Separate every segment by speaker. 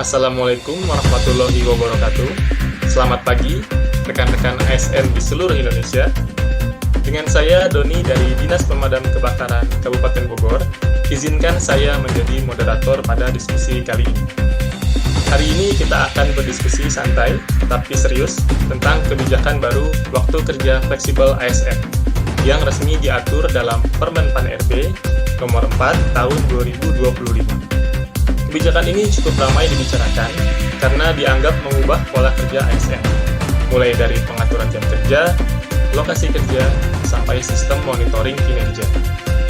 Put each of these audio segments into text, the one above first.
Speaker 1: Assalamualaikum warahmatullahi wabarakatuh. Selamat pagi, rekan-rekan ASN di seluruh Indonesia. Dengan saya, Doni dari Dinas Pemadam Kebakaran Kabupaten Bogor, izinkan saya menjadi moderator pada diskusi kali ini. Hari ini kita akan berdiskusi santai, tapi serius, tentang kebijakan baru waktu kerja fleksibel ASN, yang resmi diatur dalam Permen Pan RB nomor 4 tahun 2025. Kebijakan ini cukup ramai dibicarakan karena dianggap mengubah pola kerja ASN, mulai dari pengaturan jam kerja, lokasi kerja, sampai sistem monitoring kinerja.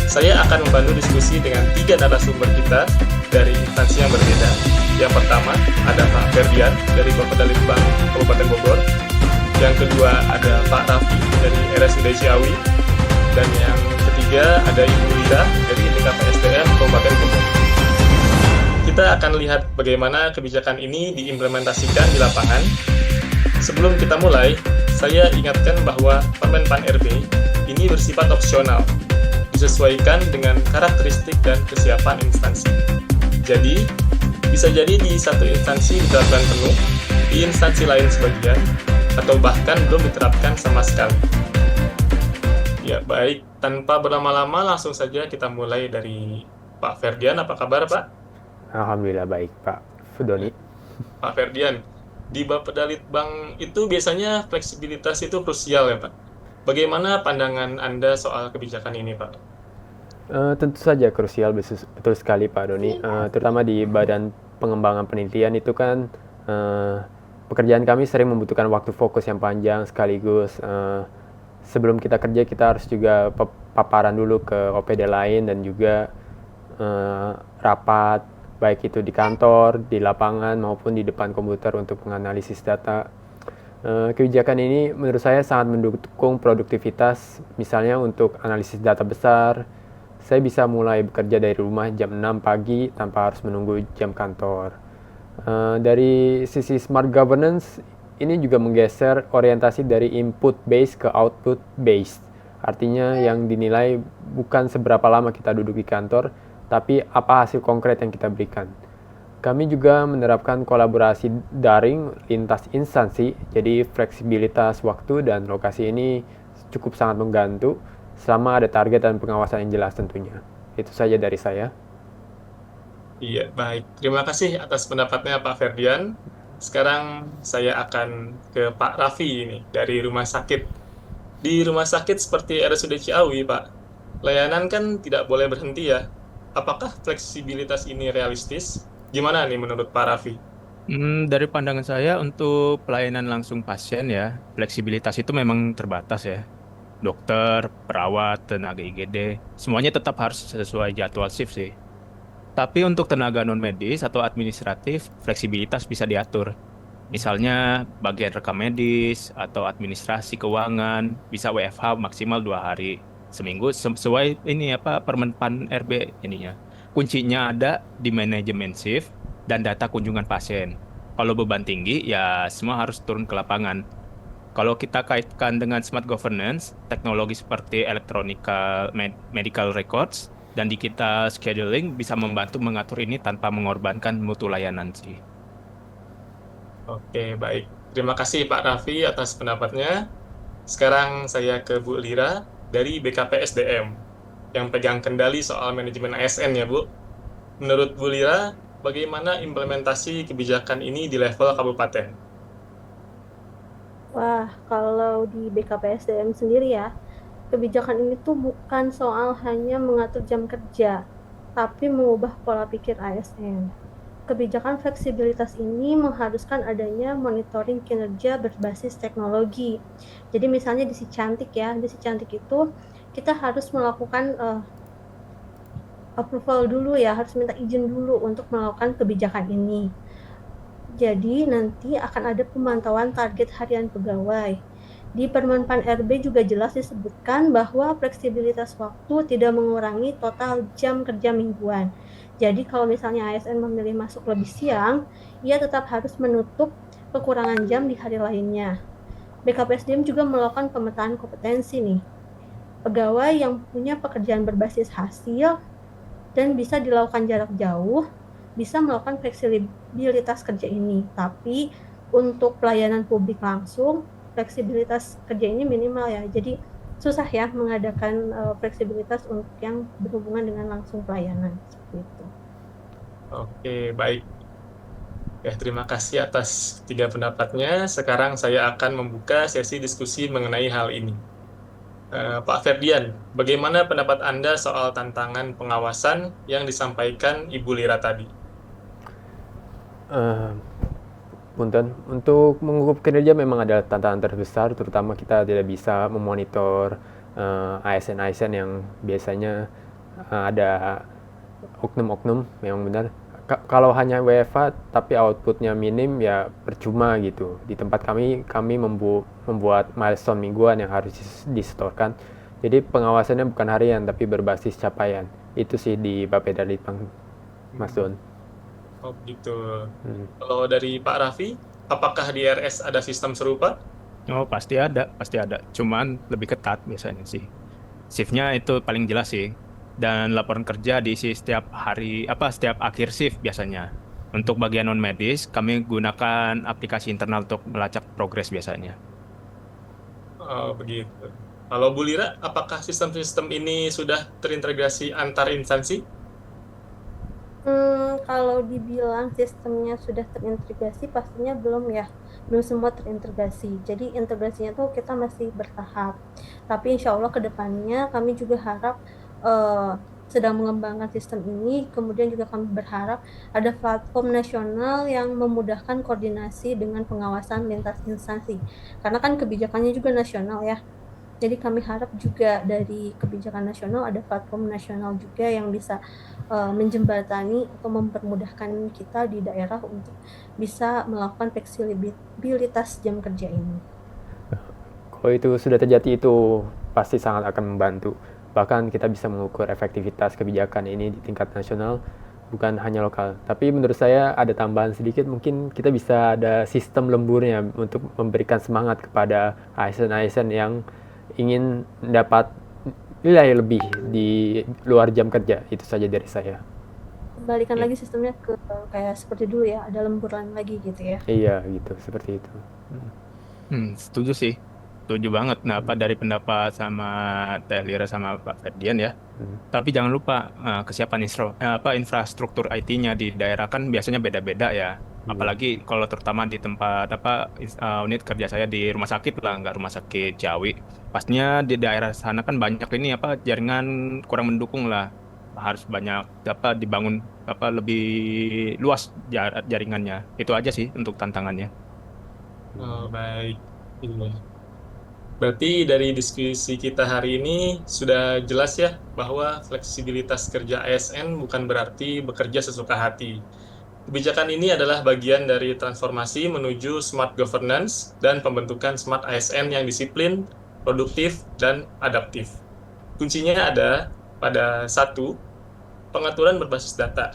Speaker 1: Saya akan membantu diskusi dengan 3 narasumber kita dari instansi yang berbeda. Yang pertama ada Pak Ferdian dari Bapedalitbang Kabupaten Bogor. Yang kedua ada Pak Raffi dari RSUD Ciawi. Dan yang ketiga ada Ibu Lira dari BKPSDM Kabupaten Bogor. Kita akan lihat bagaimana kebijakan ini diimplementasikan di lapangan. Sebelum kita mulai, saya ingatkan bahwa Permen Pan RB ini bersifat opsional, disesuaikan dengan karakteristik dan kesiapan instansi. Jadi, bisa jadi di satu instansi diterapkan penuh, di instansi lain sebagian, atau bahkan belum diterapkan sama sekali. Ya, baik. Tanpa berlama-lama, langsung saja kita mulai dari Pak Ferdian. Apa kabar, Pak?
Speaker 2: Alhamdulillah baik, Pak Doni.
Speaker 1: Pak Ferdian, di Bapedalitbang itu biasanya fleksibilitas itu krusial ya, Pak. Bagaimana pandangan Anda soal kebijakan ini, Pak?
Speaker 2: Tentu saja krusial, betul sekali Pak Doni. Terutama di Badan Pengembangan Penelitian itu kan pekerjaan kami sering membutuhkan waktu fokus yang panjang sekaligus. Sebelum kita kerja kita harus juga paparan dulu ke OPD lain dan juga rapat, baik itu di kantor, di lapangan, maupun di depan komputer untuk menganalisis data. Kebijakan ini menurut saya sangat mendukung produktivitas, misalnya untuk analisis data besar. Saya bisa mulai bekerja dari rumah jam 6 pagi tanpa harus menunggu jam kantor. Dari sisi smart governance, ini juga menggeser orientasi dari input based ke output based. Artinya yang dinilai bukan seberapa lama kita duduk di kantor, tapi apa hasil konkret yang kita berikan. Kami juga menerapkan kolaborasi daring lintas instansi, jadi fleksibilitas waktu dan lokasi ini cukup sangat membantu selama ada target dan pengawasan yang jelas tentunya. Itu saja dari saya.
Speaker 1: Iya, baik. Terima kasih atas pendapatnya Pak Ferdian. Sekarang saya akan ke Pak Raffi ini dari rumah sakit. Di rumah sakit seperti RSUD Ciawi, Pak, layanan kan tidak boleh berhenti ya. Apakah fleksibilitas ini realistis? Gimana nih menurut Pak Raffi?
Speaker 3: Dari pandangan saya untuk pelayanan langsung pasien ya, fleksibilitas itu memang terbatas ya. Dokter, perawat, tenaga IGD, semuanya tetap harus sesuai jadwal shift sih. Tapi untuk tenaga non-medis atau administratif, fleksibilitas bisa diatur. Misalnya bagian rekam medis atau administrasi keuangan bisa WFH maksimal 2 hari seminggu sesuai ini Permen Pan RB ininya. Kuncinya ada di manajemen shift dan data kunjungan pasien. Kalau beban tinggi ya semua harus turun ke lapangan. Kalau kita kaitkan dengan smart governance, teknologi seperti electronic medical records dan digital scheduling bisa membantu mengatur ini tanpa mengorbankan mutu layanan sih.
Speaker 1: Oke, baik. Terima kasih Pak Raffi atas pendapatnya. Sekarang saya ke Bu Lira dari BKPSDM yang pegang kendali soal manajemen ASN ya, Bu. Menurut Bu Lira, bagaimana implementasi kebijakan ini di level kabupaten?
Speaker 4: Wah, kalau di BKPSDM sendiri ya, kebijakan ini tuh bukan soal hanya mengatur jam kerja, tapi mengubah pola pikir ASN. Kebijakan fleksibilitas ini mengharuskan adanya monitoring kinerja berbasis teknologi. Jadi misalnya di Si Cantik ya, di Si Cantik itu kita harus melakukan approval dulu ya, harus minta izin dulu untuk melakukan kebijakan ini. Jadi nanti akan ada pemantauan target harian pegawai. Di Permen Pan RB juga jelas disebutkan bahwa fleksibilitas waktu tidak mengurangi total jam kerja mingguan. Jadi kalau misalnya ASN memilih masuk lebih siang, ia tetap harus menutup kekurangan jam di hari lainnya. BKPSDM juga melakukan pemetaan kompetensi nih. Pegawai yang punya pekerjaan berbasis hasil dan bisa dilakukan jarak jauh bisa melakukan fleksibilitas kerja ini. Tapi untuk pelayanan publik langsung, fleksibilitas kerja ini minimal ya. Jadi susah ya mengadakan fleksibilitas untuk yang berhubungan dengan langsung pelayanan seperti itu.
Speaker 1: Oke, baik. Ya, terima kasih atas 3 pendapatnya. Sekarang saya akan membuka sesi diskusi mengenai hal ini. Pak Ferdian, bagaimana pendapat Anda soal tantangan pengawasan yang disampaikan Ibu Lira tadi?
Speaker 2: Punten, untuk mengukur kinerja memang ada tantangan terbesar, terutama kita tidak bisa memonitor ASN-ASN yang biasanya ada oknum-oknum, memang benar. Kalau hanya WFH tapi outputnya minim ya percuma gitu. Di tempat kami membuat milestone mingguan yang harus disetorkan. Jadi pengawasannya bukan harian tapi berbasis capaian. Itu sih di Bapeda Litbang, Mas Don.
Speaker 1: Oh, gitu. Kalau dari Pak Raffi, apakah di RS ada sistem serupa?
Speaker 3: Oh, pasti ada, pasti ada. Cuman lebih ketat biasanya sih. Shiftnya itu paling jelas sih. Dan laporan kerja diisi setiap hari, setiap akhir shift biasanya. Untuk bagian non medis, kami gunakan aplikasi internal untuk melacak progres biasanya.
Speaker 1: Oh, begitu. Kalau Bu Lira, apakah sistem-sistem ini sudah terintegrasi antar instansi?
Speaker 4: Kalau dibilang sistemnya sudah terintegrasi, pastinya belum ya. Belum semua terintegrasi. Jadi integrasinya tuh kita masih bertahap. Tapi insya Allah ke depannya kami juga harap sedang mengembangkan sistem ini. Kemudian juga kami berharap ada platform nasional yang memudahkan koordinasi dengan pengawasan lintas instansi. Karena kan kebijakannya juga nasional ya. Jadi kami harap juga dari kebijakan nasional ada platform nasional juga yang bisa menjembatani atau mempermudahkan kita di daerah untuk bisa melakukan fleksibilitas jam kerja ini.
Speaker 2: Kalau itu sudah terjadi itu pasti sangat akan membantu. Bahkan kita bisa mengukur efektivitas kebijakan ini di tingkat nasional, bukan hanya lokal. Tapi menurut saya ada tambahan sedikit, mungkin kita bisa ada sistem lemburnya untuk memberikan semangat kepada ASN-ASN yang ingin mendapat nilai lebih di luar jam kerja. Itu saja dari saya.
Speaker 4: Balikan lagi sistemnya ke kayak seperti dulu ya, ada lemburan lagi gitu ya.
Speaker 2: Iya gitu, seperti itu.
Speaker 3: Setuju sih. Setuju banget. Nah, dari pendapat sama Teh Lira sama Pak Ferdian ya. Tapi jangan lupa kesiapan infrastruktur IT-nya di daerah kan biasanya beda-beda ya. Apalagi kalau terutama di tempat unit kerja saya di rumah sakit lah, nggak rumah sakit Jawi. Pastinya di daerah sana kan banyak ini jaringan kurang mendukung lah. Harus banyak dibangun lebih luas jaringannya. Itu aja sih untuk tantangannya.
Speaker 1: Oh, baik. Berarti dari diskusi kita hari ini sudah jelas ya bahwa fleksibilitas kerja ASN bukan berarti bekerja sesuka hati. Kebijakan ini adalah bagian dari transformasi menuju smart governance dan pembentukan smart ASN yang disiplin, produktif, dan adaptif. Kuncinya ada pada 1, pengaturan berbasis data,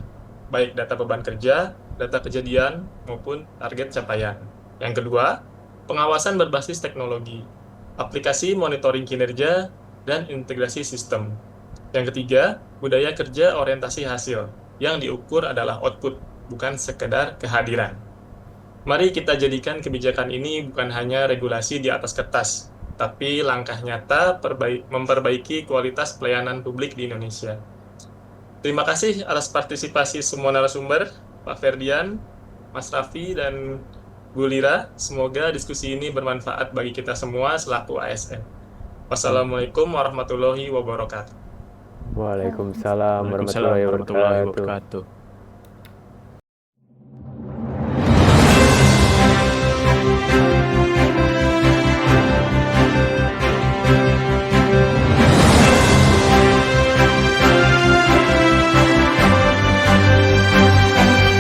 Speaker 1: baik data beban kerja, data kejadian, maupun target capaian. Yang kedua, pengawasan berbasis teknologi, aplikasi monitoring kinerja, dan integrasi sistem. Yang ketiga, budaya kerja orientasi hasil, yang diukur adalah output, bukan sekedar kehadiran. Mari kita jadikan kebijakan ini bukan hanya regulasi di atas kertas, tapi langkah nyata memperbaiki kualitas pelayanan publik di Indonesia. Terima kasih atas partisipasi semua narasumber, Pak Ferdian, Mas Raffi, dan Bu Lira. Semoga diskusi ini bermanfaat bagi kita semua selaku ASN. Wassalamualaikum warahmatullahi wabarakatuh.
Speaker 2: Waalaikumsalam warahmatullahi wabarakatuh.